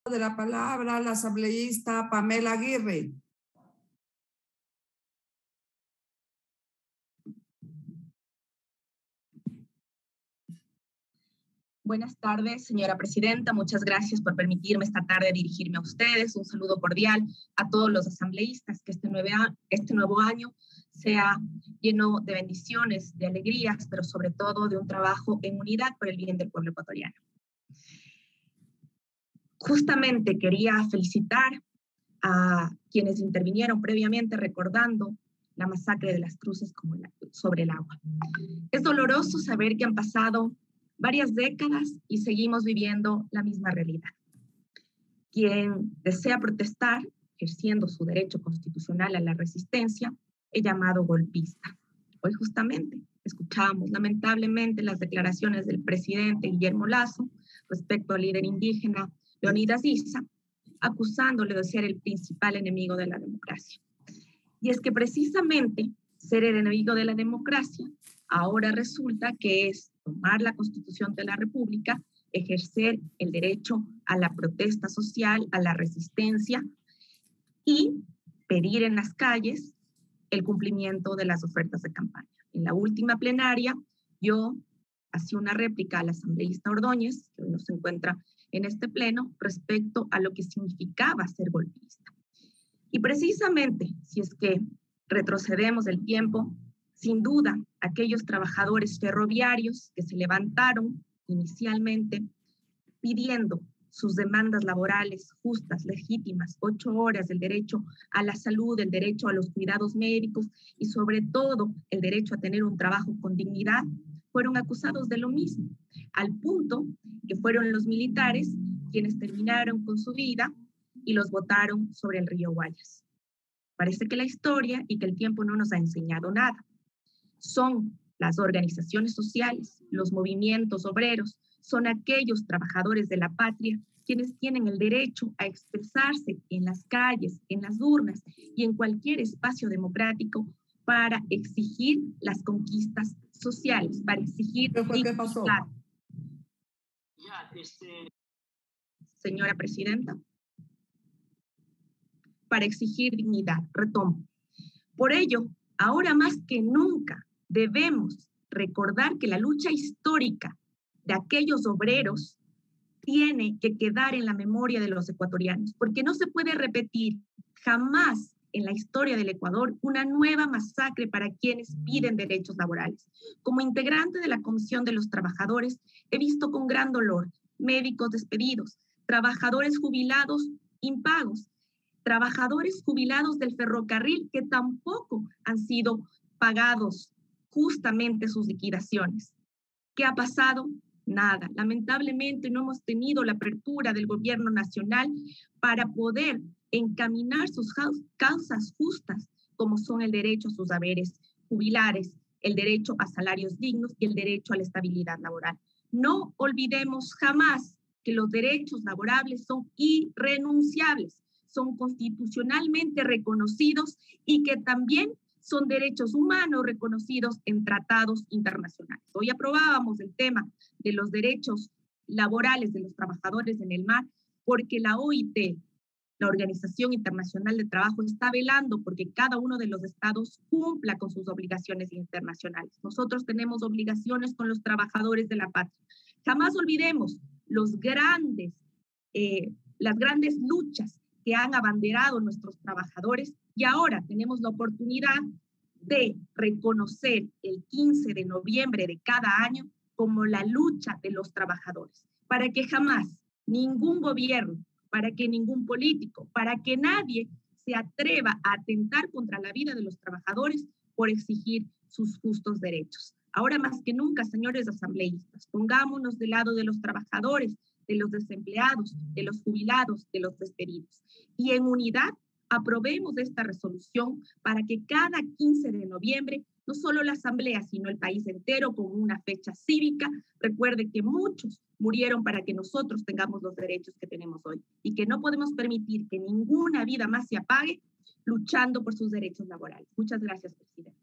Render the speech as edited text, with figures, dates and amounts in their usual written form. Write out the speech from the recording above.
de la palabra la asambleísta Pamela Aguirre. Buenas tardes, señora presidenta. Muchas gracias por permitirme esta tarde dirigirme a ustedes. Un saludo cordial a todos los asambleístas. Que este nuevo año sea lleno de bendiciones, de alegrías, pero sobre todo de un trabajo en unidad por el bien del pueblo ecuatoriano. Justamente quería felicitar a quienes intervinieron previamente recordando la masacre de las cruces sobre el agua. Es doloroso saber que han pasado varias décadas y seguimos viviendo la misma realidad. Quien desea protestar, ejerciendo su derecho constitucional a la resistencia, es llamado golpista. Hoy justamente escuchamos lamentablemente las declaraciones del presidente Guillermo Lasso respecto al líder indígena Leonidas Issa, acusándole de ser el principal enemigo de la democracia. Y es que precisamente ser el enemigo de la democracia ahora resulta que es tomar la Constitución de la República, ejercer el derecho a la protesta social, a la resistencia y pedir en las calles el cumplimiento de las ofertas de campaña. En la última plenaria, yo hacía una réplica al asambleísta Ordóñez, que hoy no se encuentra en este pleno, respecto a lo que significaba ser golpista. Y precisamente, si es que retrocedemos el tiempo, sin duda, aquellos trabajadores ferroviarios que se levantaron inicialmente pidiendo sus demandas laborales justas, legítimas, 8 horas, el derecho a la salud, el derecho a los cuidados médicos y sobre todo el derecho a tener un trabajo con dignidad, fueron acusados de lo mismo, al punto que fueron los militares quienes terminaron con su vida y los botaron sobre el río Guayas. Parece que la historia y que el tiempo no nos ha enseñado nada. Son las organizaciones sociales, los movimientos obreros, son aquellos trabajadores de la patria quienes tienen el derecho a expresarse en las calles, en las urnas y en cualquier espacio democrático para exigir las conquistas sociales, para exigir... ¿Qué pasó? Señora presidenta, para exigir dignidad, retomo. Por ello, ahora más que nunca, debemos recordar que la lucha histórica de aquellos obreros tiene que quedar en la memoria de los ecuatorianos, porque no se puede repetir jamás en la historia del Ecuador una nueva masacre para quienes piden derechos laborales. Como integrante de la Comisión de los Trabajadores, he visto con gran dolor médicos despedidos, trabajadores jubilados impagos, trabajadores jubilados del ferrocarril que tampoco han sido pagados justamente sus liquidaciones. ¿Qué ha pasado? Nada. Lamentablemente no hemos tenido la apertura del gobierno nacional para poder encaminar sus causas justas, como son el derecho a sus haberes jubilares, el derecho a salarios dignos y el derecho a la estabilidad laboral. No olvidemos jamás que los derechos laborables son irrenunciables, son constitucionalmente reconocidos y que también son derechos humanos reconocidos en tratados internacionales. Hoy aprobábamos el tema de los derechos laborales de los trabajadores en el mar porque la OIT, la Organización Internacional de Trabajo, está velando porque cada uno de los estados cumpla con sus obligaciones internacionales. Nosotros tenemos obligaciones con los trabajadores de la patria. Jamás olvidemos las grandes luchas que han abanderado nuestros trabajadores y ahora tenemos la oportunidad de reconocer el 15 de noviembre de cada año como la lucha de los trabajadores, para que jamás ningún gobierno, para que ningún político, para que nadie se atreva a atentar contra la vida de los trabajadores por exigir sus justos derechos. Ahora más que nunca, señores asambleístas, pongámonos del lado de los trabajadores, de los desempleados, de los jubilados, de los despedidos. Y en unidad aprobemos esta resolución para que cada 15 de noviembre, no solo la Asamblea, sino el país entero, con una fecha cívica, recuerde que muchos murieron para que nosotros tengamos los derechos que tenemos hoy y que no podemos permitir que ninguna vida más se apague luchando por sus derechos laborales. Muchas gracias, presidente.